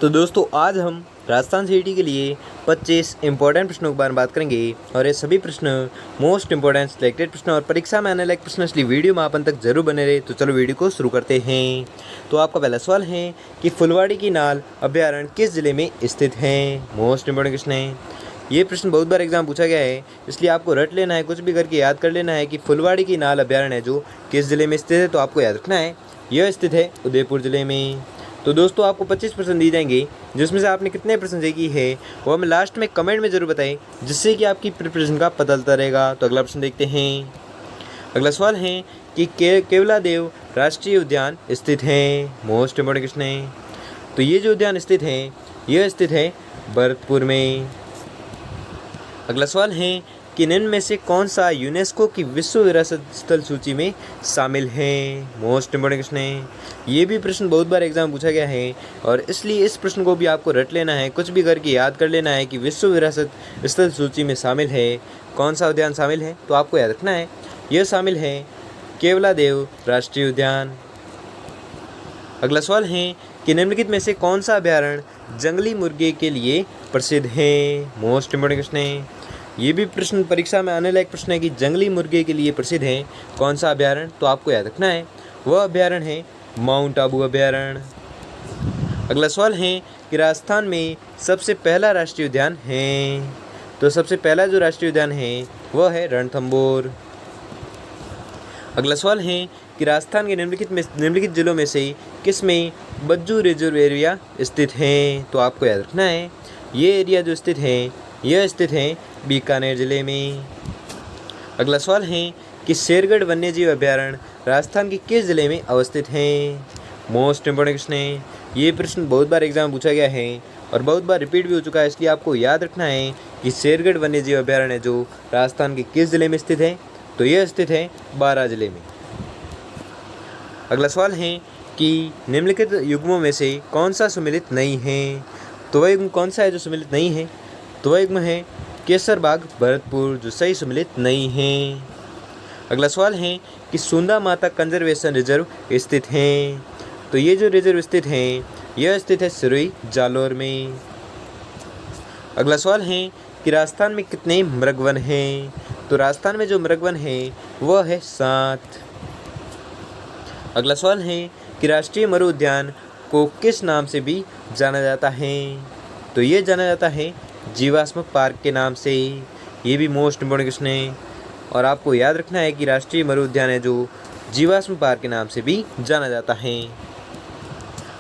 तो दोस्तों आज हम राजस्थान सीईटी के लिए 25 इंपॉर्टेंट प्रश्नों के बारे में बात करेंगे और ये सभी प्रश्न मोस्ट इंपॉर्टेंट सिलेक्टेड प्रश्न और परीक्षा में आने लायक प्रश्न, इसलिए वीडियो में आप अंत तक जरूर बने रहे। तो चलो वीडियो को शुरू करते हैं। तो आपका पहला सवाल है कि फुलवाड़ी की नाल अभ्यारण्य किस जिले में स्थित है। मोस्ट इंपॉर्टेंट क्वेश्चन है। ये प्रश्न बहुत बार एग्जाम पूछा गया है, इसलिए आपको रट लेना है, कुछ भी करके याद कर लेना है कि फुलवाड़ी की नाल अभ्यारण्य है जो किस जिले में स्थित है। तो आपको याद रखना है यह स्थित है उदयपुर जिले में। तो दोस्तों आपको 25% दिए जाएंगे, जिसमें से आपने कितने परसेंट सही की है वो हमें लास्ट में कमेंट में ज़रूर बताएं, जिससे कि आपकी प्रिपरेशन का पता चलता रहेगा। तो अगला प्रश्न देखते हैं। अगला सवाल है कि केवलादेव राष्ट्रीय उद्यान स्थित है। मोस्ट इंपॉर्टेंट क्वेश्चन है। तो ये जो उद्यान स्थित है यह स्थित है भरतपुर में। अगला सवाल है कि निम्न में से कौन सा यूनेस्को की विश्व विरासत स्थल सूची में शामिल है। मोस्ट इंपॉर्टेंट क्वेश्चन है। ये भी प्रश्न बहुत बार एग्जाम पूछा गया है और इसलिए इस प्रश्न को भी आपको रट लेना है, कुछ भी करके याद कर लेना है कि विश्व विरासत स्थल सूची में शामिल है कौन सा उद्यान शामिल है। तो आपको याद रखना है यह शामिल है केवलादेव राष्ट्रीय उद्यान। अगला सवाल है कि निम्नलिखित में से कौन सा अभ्यारण्य जंगली मुर्गे के लिए प्रसिद्ध है। मोस्ट इंपॉर्टेंट क्वेश्चन है। ये भी प्रश्न परीक्षा में आने लायक प्रश्न है कि जंगली मुर्गे के लिए प्रसिद्ध है कौन सा अभ्यारण्य। तो आपको याद रखना है वह अभ्यारण्य है माउंट आबू अभ्यारण्य। अगला सवाल है कि राजस्थान में सबसे पहला राष्ट्रीय उद्यान है। तो सबसे पहला जो राष्ट्रीय उद्यान है वह है रणथंभौर। अगला सवाल है कि राजस्थान के निम्नलिखित जिलों में से किस में बज्जू रिजर्व एरिया स्थित है। तो आपको याद रखना है ये एरिया जो स्थित है यह स्थित है बीकानेर जिले में। अगला सवाल है कि शेरगढ़ वन्यजीव अभ्यारण्य राजस्थान के किस जिले में अवस्थित है। मोस्ट इंपॉर्टेंट क्वेश्चन है। ये प्रश्न बहुत बार एग्जाम पूछा गया है और बहुत बार रिपीट भी हो चुका है, इसलिए आपको याद रखना है कि शेरगढ़ वन्यजीव अभ्यारण्य जो राजस्थान के किस जिले में स्थित है। तो यह स्थित है बारां जिले में। अगला सवाल है कि निम्नलिखित युग्मों में से कौन सा सम्मिलित नहीं है। तो वह युग्म कौन सा है जो सम्मिलित नहीं है। तो वह युग्म है केसरबाग भरतपुर, जो सही सम्मिलित नहीं है। अगला सवाल है कि सुंदा माता कंजर्वेशन रिजर्व स्थित है। तो ये जो रिजर्व स्थित है यह स्थित है सिरोही जालौर में। अगला सवाल है कि राजस्थान में कितने मृगवन हैं। तो राजस्थान में जो मृगवन है वह है 7। अगला सवाल है कि राष्ट्रीय मरु उद्यान को किस नाम से भी जाना जाता है। तो ये जाना जाता है जीवाश्म पार्क के नाम से। ये भी मोस्ट इंपॉर्टेंट क्वेश्चन है और आपको याद रखना है कि राष्ट्रीय मरु उद्यान है जो जीवाश्म पार्क के नाम से भी जाना जाता है।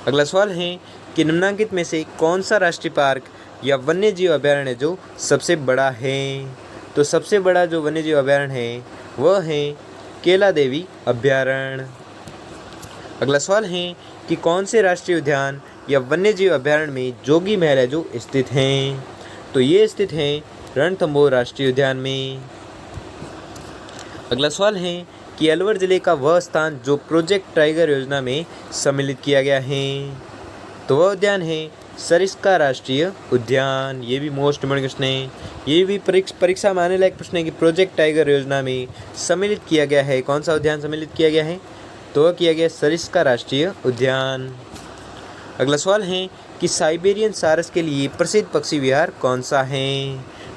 अगला सवाल है कि निम्नलिखित में से कौन सा राष्ट्रीय पार्क या वन्यजीव अभ्यारण्य जो सबसे बड़ा है। तो सबसे बड़ा जो वन्यजीव अभ्यारण्य है वह है केलादेवी अभ्यारण्य। अगला सवाल है कि कौन से राष्ट्रीय उद्यान या वन्यजीव अभ्यारण्य में जोगी महल है जो स्थित हैं। तो ये स्थित है रणथंभौर राष्ट्रीय उद्यान में। अगला सवाल है कि अलवर जिले का वह स्थान जो प्रोजेक्ट टाइगर योजना में सम्मिलित किया गया है। तो वह उद्यान है सरिस्का राष्ट्रीय उद्यान। ये भी मोस्ट इंपॉर्टेंट क्वेश्चन है। ये भी परीक्षा में आने लायक प्रश्न है कि प्रोजेक्ट टाइगर योजना में सम्मिलित किया गया है कौन सा उद्यान सम्मिलित किया गया है। तो वह किया गया सरिस्का राष्ट्रीय उद्यान। अगला सवाल है कि साइबेरियन सारस के लिए प्रसिद्ध पक्षी विहार कौन सा है।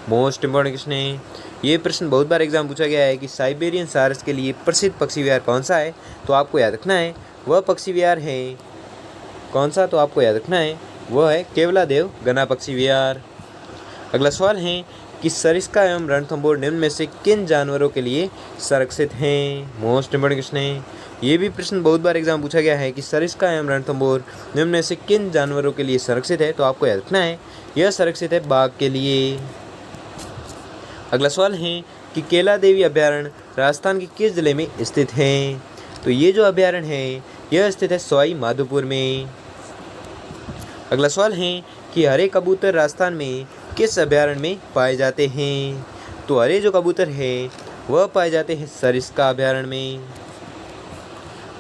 मोस्ट इंपॉर्टेंट क्वेश्चन है। ये प्रश्न बहुत बार एग्जाम पूछा गया है कि साइबेरियन सारस के लिए प्रसिद्ध पक्षी विहार कौन सा है। तो आपको याद रखना है वह पक्षी विहार है कौन सा। तो आपको याद रखना है वह है केवलादेव गना पक्षी विहार। अगला सवाल है कि सरिस्का एवं रणथंभौर निम्न में से किन जानवरों के लिए संरक्षित हैं। मोस्ट इंपॉर्टेंट क्वेश्चन है। ये भी प्रश्न बहुत बार एग्जाम पूछा गया है कि सरिस्का एवं रणथंभौर निम्न में से किन जानवरों के लिए संरक्षित है। तो आपको याद रखना है यह संरक्षित है बाघ के लिए। अगला सवाल है कि केलादेवी अभ्यारण्य राजस्थान के किस जिले में स्थित है। तो ये जो अभ्यारण्य है यह स्थित है सवाई माधोपुर में। अगला सवाल है कि हरे कबूतर राजस्थान में किस अभ्यारण्य में पाए जाते हैं। तो हरे जो कबूतर है वह पाए जाते हैं सरिस्का अभ्यारण्य में।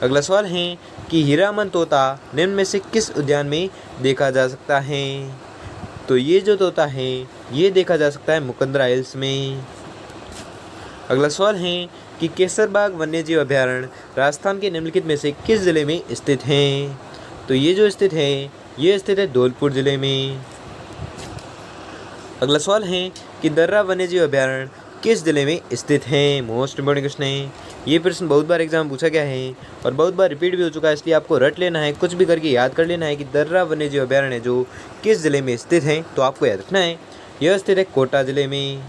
अगला सवाल है कि हीरामन तोता निम्न में से किस उद्यान में देखा जा सकता है। तो ये जो तोता है ये देखा जा सकता है मुकंदरा हिल्स में। अगला सवाल है कि केसरबाग वन्यजीव अभ्यारण्य राजस्थान के निम्नलिखित में से किस जिले में स्थित है। तो ये जो स्थित है ये स्थित है धौलपुर जिले में। अगला सवाल है कि दर्रा वन्यजीव अभयारण्य किस जिले में स्थित है। मोस्ट इंपॉर्टेंट क्वेश्चन है। ये प्रश्न बहुत बार एग्जाम पूछा गया है और बहुत बार रिपीट भी हो चुका है, इसलिए आपको रट लेना है, कुछ भी करके याद कर लेना है कि दर्रा वन्यजीव अभयारण्य जो किस जिले में स्थित है, तो आपको याद रखना है यह स्थित है कोटा जिले में।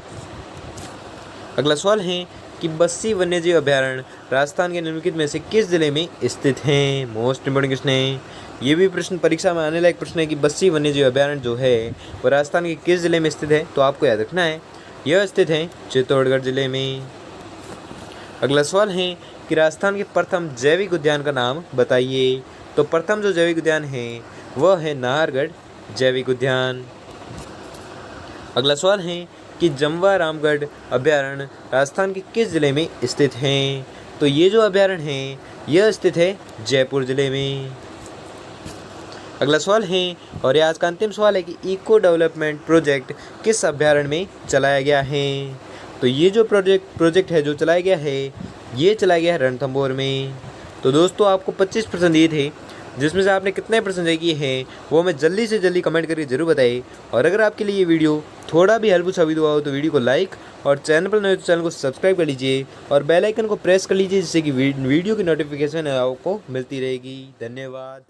अगला सवाल है कि बस्सी वन्यजीव अभयारण्य राजस्थान के निम्नलिखित में से किस जिले में स्थित है। मोस्ट इंपॉर्टेंट क्वेश्चन है। ये भी प्रश्न परीक्षा में आने लायक प्रश्न है कि बस्सी वन्यजीव अभयारण्य जो है वो राजस्थान के किस जिले में स्थित है, तो आपको याद रखना है यह स्थित है चित्तौड़गढ़ जिले में। अगला सवाल है कि राजस्थान के प्रथम जैविक उद्यान का नाम बताइए। तो प्रथम जो जैविक उद्यान है वह है नाहरगढ़ जैविक उद्यान। अगला सवाल है कि जमवा रामगढ़ अभयारण्य राजस्थान के किस जिले में स्थित है। तो ये जो अभयारण्य है यह स्थित है जयपुर जिले में। अगला सवाल है और ये आज का अंतिम सवाल है कि इको डेवलपमेंट प्रोजेक्ट किस अभयारण्य में चलाया गया है। तो ये जो प्रोजेक्ट है जो चलाया गया है ये चलाया गया है रणथंभौर में। तो दोस्तों आपको 25% दिए थे, जिसमें से आपने कितने परसेंट किए हैं वो हमें जल्दी से जल्दी कमेंट करके जरूर बताइए। और अगर आपके लिए ये वीडियो थोड़ा भी हेल्पफुल साबित हुआ हो तो वीडियो को लाइक और चैनल पर नए तो चैनल को सब्सक्राइब कर लीजिए और बेल आइकन को प्रेस कर लीजिए, जिससे कि वीडियो की नोटिफिकेशन आपको मिलती रहेगी। धन्यवाद।